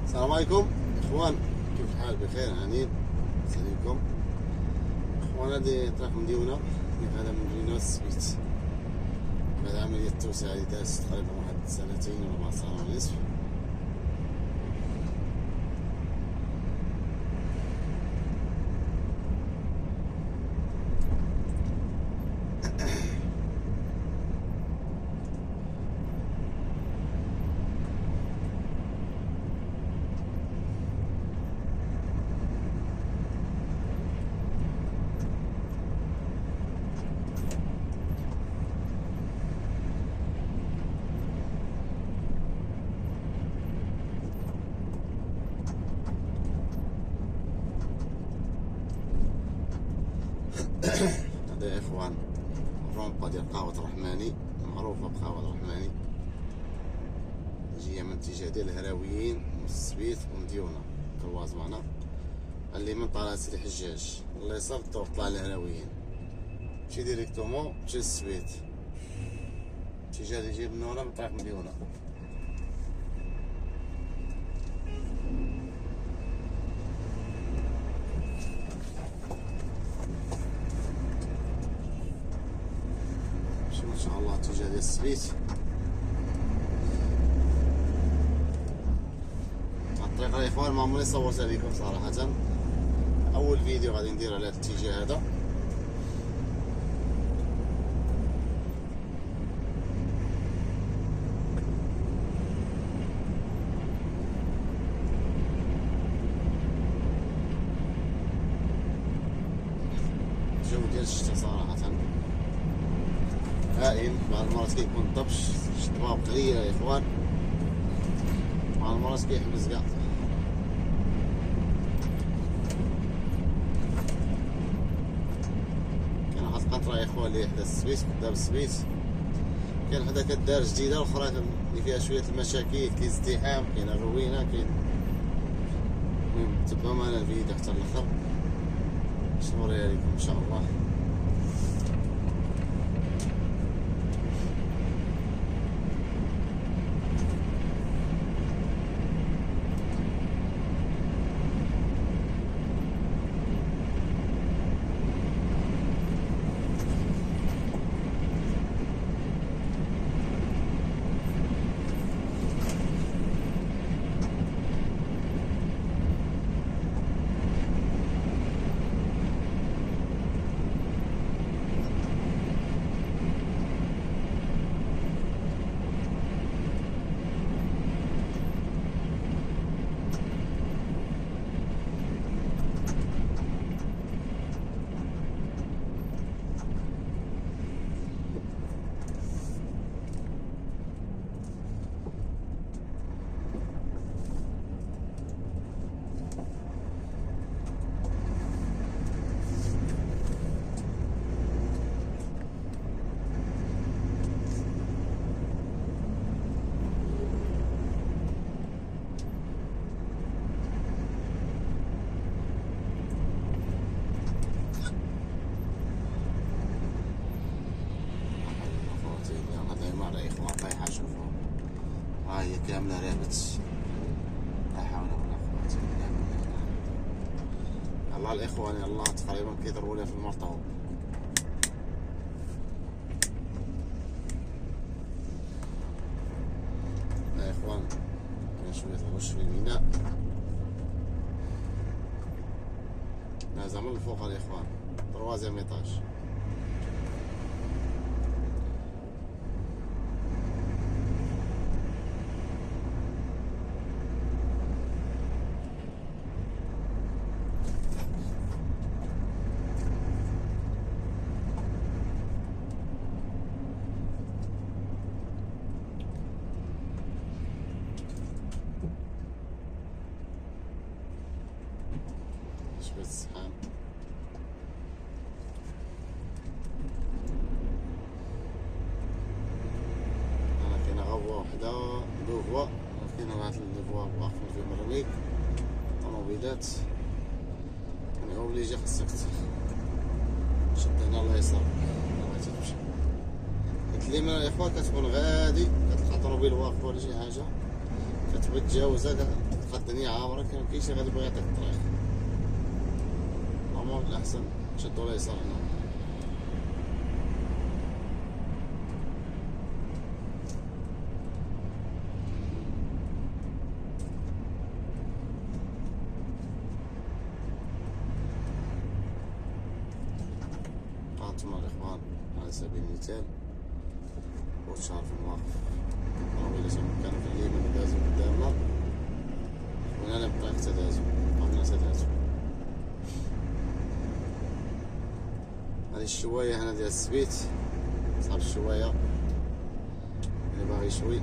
السلام عليكم اخوان، كيف الحال؟ بخير هانيين عليكم اخوان. هذه طريق مديونة هذا من رينو السبيت بعد عملية التوسعة اللي دازت تقريبا واحد سنتين ولا سنة ونصف. هذا يا اخوان الرومبا ديال قهوة الرحماني، معروفة بقهوة الرحماني، جاية من اتجاه ديال الهراويين والسبيت ومديونة كروازمانة، اللي من طالع سيدي حجاج الله يسر طلع الهراويين، مشي ديريكتومون مشي للسبيت، اتجاه اللي يجي من هنا من طريق مديونة. ما شاء الله اتجاه ديال السبيت. الطريقة يا اخوان ما عمري صورتها لكم صراحة، اول فيديو غادي ندير على الاتجاه هذا. الجو ديال الشتا صراحة هائل، بعض المرات كيكون الضبش الضباب قليلة يا اخوان، بعض المرات كيحبس كاع. كاين واحد القنطرة يا اخوان اللي حدا السبيت قدام السبيت، كاين حدا كدار جديدة واخرى اللي فيها شوية المشاكل، كاين ازدحام، كاين روينة، كاين. المهم تبعوا معنا الفيديو حتى الاخر باش نوريها لكم ان شاء الله. ها هي كاملة رابت، لا حول ولا قوة إلا بالله. يلا الإخوان يلا تقريبا كيضربوا لها في المرطوب. يا إخوان كاين شوية الغش في الميناء، نازل من الفوق يا إخوان، تروازيام إيطاج. شوية الزحام. أنا كاينة غوا وحدة دو فوا، كاينة واحد الفوا واقفين فيهم الرميك طوموبيلات، يعني أوبليجي خاصك تشد هنا الله يسر بغيتي تمشي. هاد اليمين الإخوان كتكون غادي كتلقى طوموبيل واقف ولا شي حاجة كتبغي تجاوزها تلقى الدنيا عامرة كاين شي غادي يبغي يعطيك الطريق، نورمال من الأحسن تشدو اليسار هنا. هانتوما الإخوان على سبيل المثال وتشارف المواقف، طوموبيلات كانوا في اليمين ودازو قدامنا ونانا بطريق تدازو قبل تدازو. هادي الشواية هنا ديال السبيت، صاحب الشواية اللي باغي يشوي.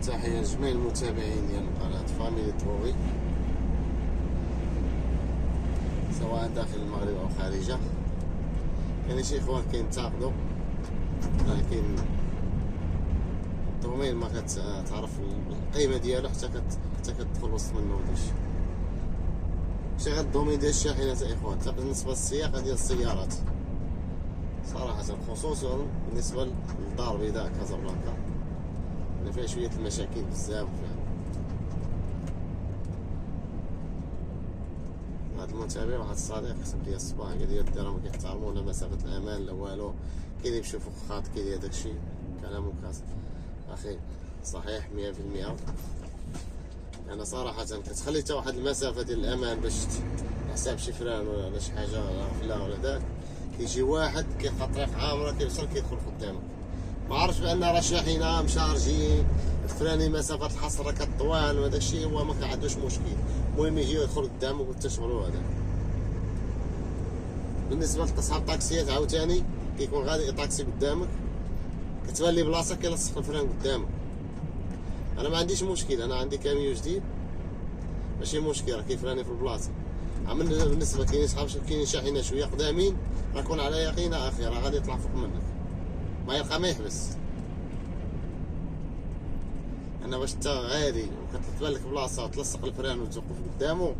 تحية لجميع المتابعين ديال قناة فاميلي طروي سواء داخل المغرب أو خارجه. كاين شي إخوان كينتقدوا، لكن الدومين ما كتعرف القيمة ديالو حتى كتدخل وسط منه داكشي. ماشي غير الدومين ديال الشاحنات إخوان، حتى بالنسبة للسياقة ديال السيارات صراحة، خصوصا بالنسبة للدار البيضاء كازابلانكا اللي فيها شوية المشاكل بزاف. هاد المتابع واحد الصديق كتب لي الصباح قال لي الدراري ما كيحترموا لا مسافة الأمان لا والو، كاين يمشيو فوق الخط كيدير داكشي كلامو أخي صحيح 100%. أنا صراحة كتخلي حتى واحد المسافة ديال الأمان باش حساب شي فران ولا شي حاجة ولا داك، كيجي واحد كيلقى الطريق عامرة كيوصل كيدخل قدامك، ما عرفش بان راه شاحنه مشارجين الفلاني مسافه الحصر راه كطوال وهذا الشيء هو ما كعندوش مشكل، المهم يجي يدخل قدامك وتشغلوا هذا. بالنسبه لتصحاب الطاكسيات عاوتاني كيكون غادي طاكسي قدامك كتبان لي بلاصه كيلصق الفران قدامك، انا ما عنديش مشكل، انا عندي كاميو جديد ماشي مشكل راه كيفراني في البلاصه. عمل بالنسبه كاين شاحنه شويه قدامين راه كون على يقين اخي راه غادي يطلع فوق منك ما يلقى ما يحبس. انا باش انت غادي وكتبان لك بلاصه وتلصق الفران وتوقف قدامه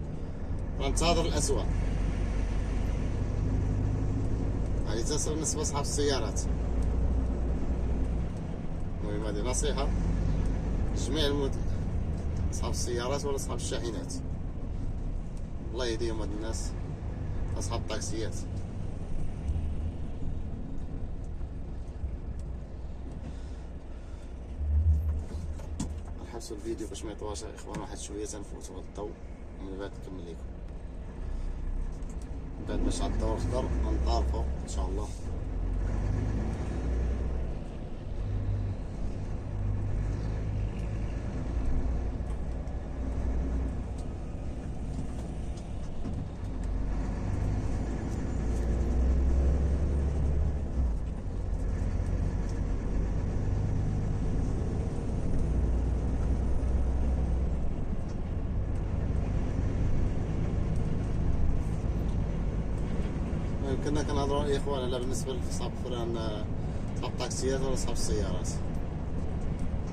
غنتظر الاسوء. هذه تسوى بالنسبه لصحاب السيارات. المهم هذه نصيحه لجميع صحاب السيارات ولا صحاب الشاحنات، الله يهديهم هاد الناس اصحاب الطاكسيات. نحبسوا الفيديو باش ما يطولش اخوان، واحد شويه تنفوتوا على الضوء ومن بعد نكمل لكم، من بعد باش على الضوء الخضر نطالقوا ان شاء الله. كنا كنهضروا يا اخوان على بالنسبه لصحاب الفران صحاب الطاكسيات ولا صحاب السيارات،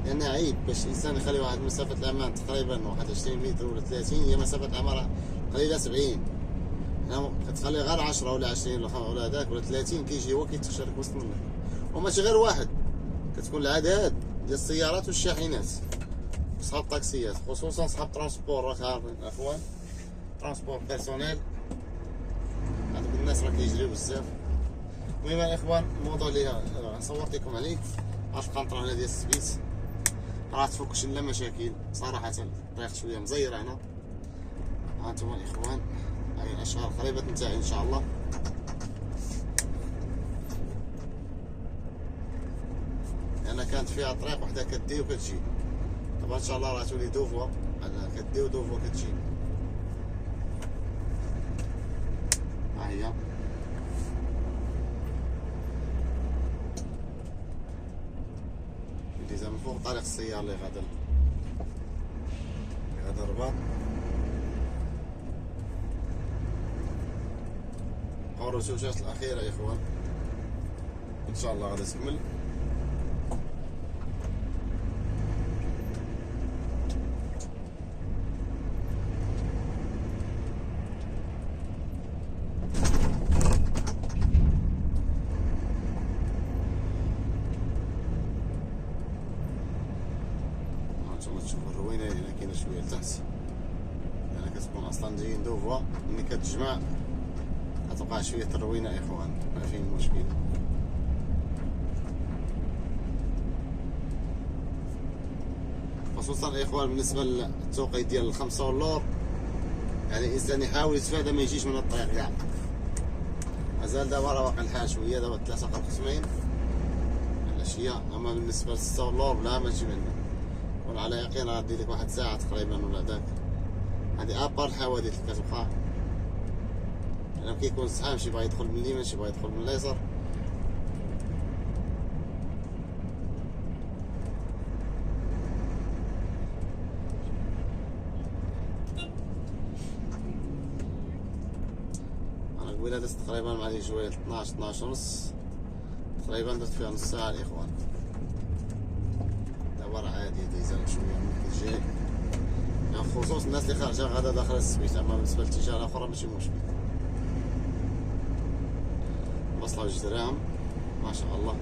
لان عيب باش الانسان يخلي واحد مسافه الامان تقريبا واحد 20 متر ولا 30 هي مسافه الامان قليله 70، هنا كتخلي غير 10 ولا 20 ولا هذاك ولا 30 كيجي هو كيتشارك وسط منك، وماشي غير واحد، كتكون العدد ديال السيارات والشاحنات صحاب الطاكسيات خصوصا صحاب ترونسبور. راك عارفين الاخوان ترونسبور بيرسونيل هذوك الناس راه كيجريو بزاف. المهم الاخوان الموضوع اللي صورت لكم عليه هاد القنطره هنا ديال السبيت راه تفوكش لا مشاكل صراحه، الطريق شويه مزيره هنا. هانتوما الاخوان هاي الاشهر قريبه تنتهي ان شاء الله. كانت فيها طريق وحده كدي وكتجي. دابا ان شاء الله راه تولي دوفوا، كدي ودوفوا كتجي. ها هي ديزا من فوق طريق السيار اللي غادا الرباط. بقاو الرشوشات الاخيره يا اخوان، ان شاء الله غادي تكمل. هانتوما تشوفوا الروينه اللي كاينه شويه لتحت، لان كتكون اصلا جايين دوفوا ملي كتجمع غتوقع شويه الروينه يا اخوان، ما فيه مشكل. خصوصا الاخوان بالنسبه للتوقيت ديال الخمسة واللور، يعني الانسان يحاول يتفادى ما يجيش من الطريق كاع. مازال دابا راه واقع الحال شويه، دابا 3:75 العشيه، اما بالنسبه للستة واللور بلا ما تجي منه، كون على يقين غادي لك واحد ساعه تقريبا ولا داك. هادي ابار الحوادث اللي كتوقع، لأنه كيكون الزحام، شي بغا يدخل من اليمين شي بغا يدخل من اليسار. انا قبيله دزت تقريبا مع لي شويه 12 ونص تقريبا، درت فيها نص ساعه الاخوان. دابا راه عادي تيزال شويه من الجاي، يعني خصوص الناس اللي خارجه غادا داخل السبيت، اما بالنسبه للتجاره الاخرى ماشي مشكل. بصله وجوج دراهم ما شاء الله.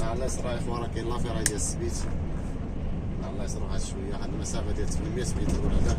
على اليسار يا اخوان كاين لافيرا ديال السبيت، على اليسار واحد شويه، واحد المسافه ديال 800 متر ولا هذاك.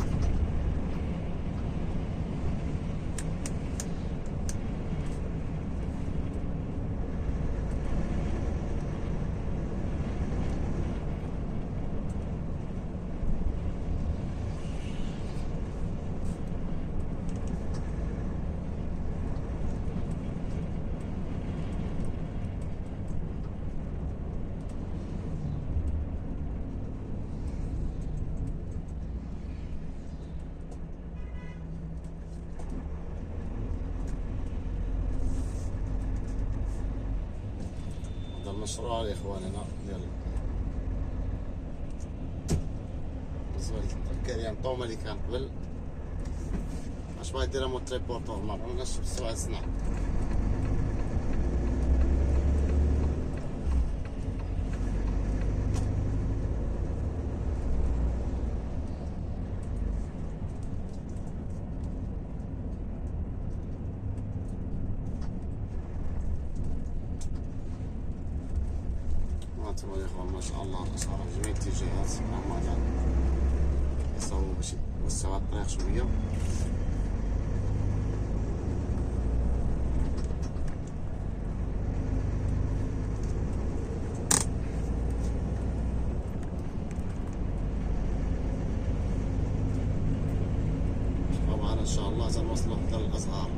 المشروع الاخوان هنا ديال بالنسبه للكريم طومه اللي كان قبل، اش بغا يدير مو تريبورتور ما بغيناش بسرعه الصنع. هانتوما يا اخوان ما شاء الله الاسعار في جميع الاتجاهات، هما يصاوبوا باش يوسعوا الطريق شويه. طبعا ان شاء الله سنوصلوا حتى للازهار.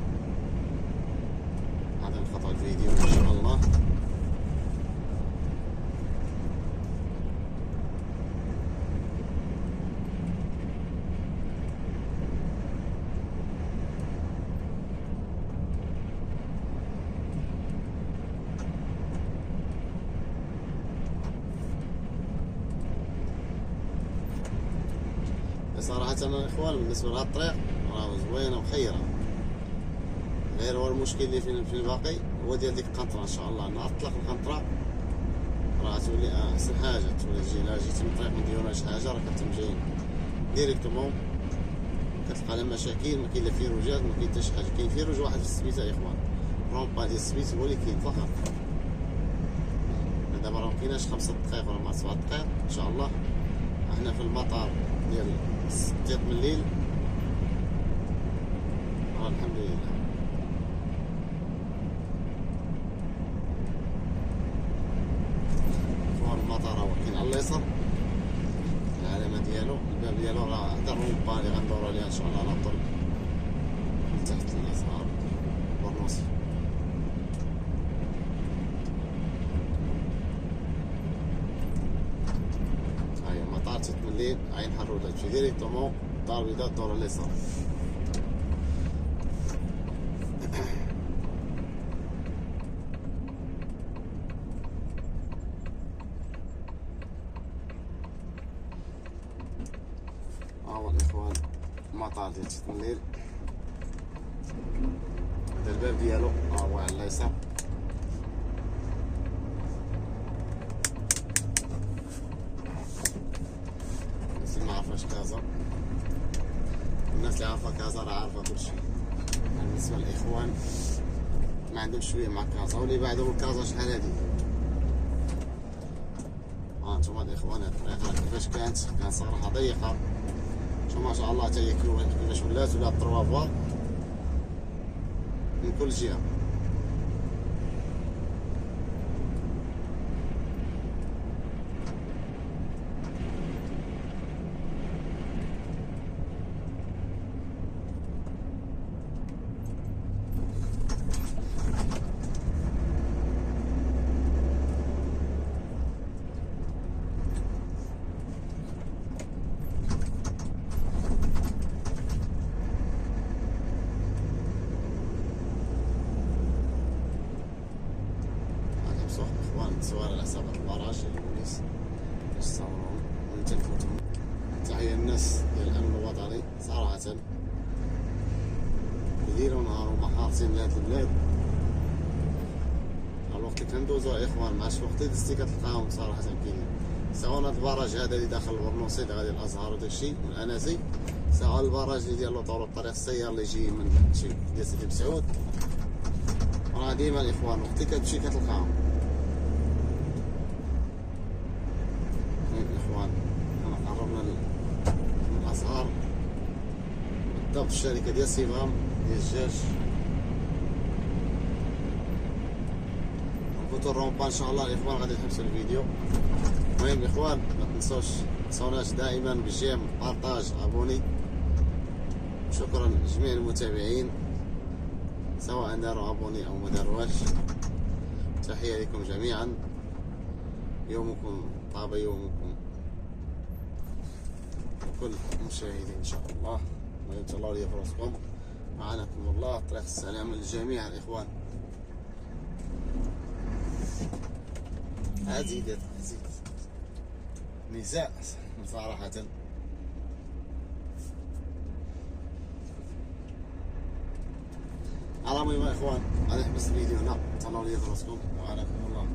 هذا نقطع الفيديو ان شاء الله. صراحة أنا الإخوان بالنسبة لهاد الطريق راه زوينة وخيرة، غير هو المشكل اللي في الباقي هو ديال ديك القنطرة. إن شاء الله نطلق القنطرة راه تولي أحسن حاجة، تولي تجي لا جيتي من الطريق مديونا شي حاجة راه كتم جاي ديريكتومون، كتلقى لا مشاكل، ما كاين لا فيروجات ما كاين حتى شي حاجة. كاين فيروج واحد في السبيتة يا إخوان، رومبا ديال السبيت هو اللي كاين فقط. دابا راه مكايناش 5 دقايق ولا مع 7 دقايق إن شاء الله. احنا في المطار ديال 6 من الليل، الحمد لله. المطار هو كاين على اليسار، ديالو. الباب ديالو راه حدا الرومبا اللي غندورو عليها ان شاء الله على طول من تحت الازهار برنوسي. هاهي مطار تتمليل عين حرودة تمشي ديريكتومون الدار البيضاء دور اليسار. هاهو الإخوان مطار ديال تتمليل، هذا الباب ديالو هاهو على اليسار. الناس اللي معرفاش كازا، الناس اللي عارفة كازا راه عارفة كلشي. بالنسبة للإخوان ما عندهم شوية مع كازا، واللي بعدهم كازا شحال هادي. هانتوما الإخوان هاد الطريقة كيفاش كانت صراحة ضيقة. شوف ما شاء الله حتى هي كيفاش ولات 3 فوا من كل جهة. إخوان صور على حساب البراج البوليس باش تصورهم من تلفوتهم. تحية الناس ديال الأمن الوطني صراحة ليل ونهار هما حارسين لهاد البلاد. الوقت اللي كندوزو إخوان مع شي وقت اللي دزتي كتلقاهم صراحة كاينين، سواء هاد البراج هذا اللي داخل البرنوسي غادي الأزهر وداكشي والأناسي، سواء البراج اللي ديال طرق الطريق السيار اللي جاي من شي ديال سيدي مسعود. راه ديما الإخوان وقت اللي كتمشي كتلقاهم. الإخوان حنا قربنا من الأزهار بالضبط، الشركة ديال سيفام ديال الدجاج. نفوتو الرومبا ان شاء الله الإخوان غادي نحبسو الفيديو. المهم الإخوان ما تنسوناش دائما بالجيم، بارطاج، ابوني. شكرا لجميع المتابعين سواء داروا ابوني او ما داروهاش. تحية لكم جميعا، يومكم طاب يومكم كل المشاهدين ان شاء الله، ويتهلاو لي فراسكم. معاناكم الله، طريق السلام للجميع الإخوان. زيد نزاع صراحة. على المهم يا إخوان غادي نحبس الفيديو هنا، تهلاو لي فراسكم وعاناكم الله.